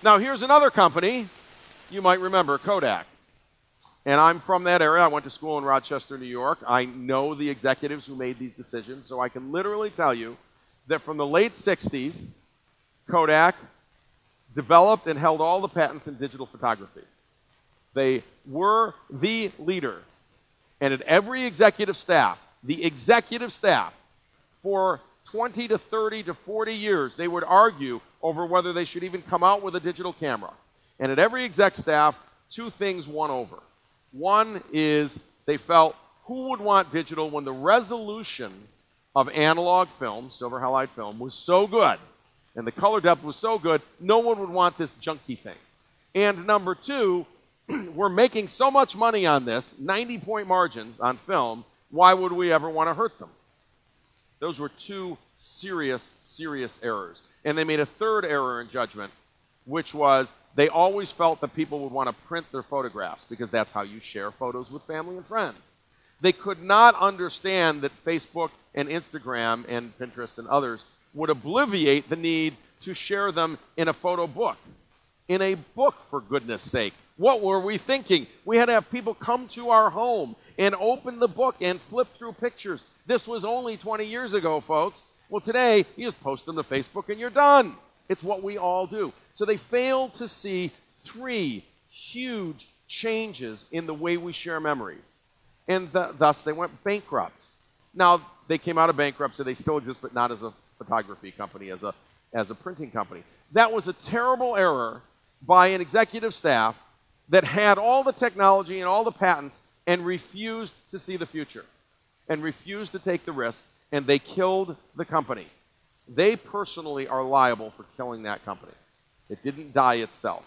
Now, here's another company you might remember, Kodak. And I'm from that area. I went to school in Rochester, New York. I know the executives who made these decisions, so I can literally tell you that from the late 60s, Kodak developed and held all the patents in digital photography. They were the leader. And at every executive staff, the executive staff, for 20 to 30 to 40 years, they would argue over whether they should even come out with a digital camera. And at every exec staff, two things won over. One is they felt, who would want digital when the resolution of analog film, silver halide film, was so good, and the color depth was so good, no one would want this junky thing. And number two, we're making so much money on this, 90-point margins on film, why would we ever want to hurt them? Those were two serious, serious errors. And they made a third error in judgment, which was they always felt that people would want to print their photographs because that's how you share photos with family and friends. They could not understand that Facebook and Instagram and Pinterest and others would obviate the need to share them in a photo book. In a book, for goodness sake. What were we thinking? We had to have people come to our home and open the book and flip through pictures. This was only 20 years ago, folks. Well, today, you just post them to Facebook and you're done. It's what we all do. So they failed to see three huge changes in the way we share memories. And thus, they went bankrupt. Now, they came out of bankruptcy. They still exist, but not as a photography company, as a printing company. That was a terrible error by an executive staff that had all the technology and all the patents and refused to see the future and refused to take the risk, and they killed the company. They personally are liable for killing that company. It didn't die itself.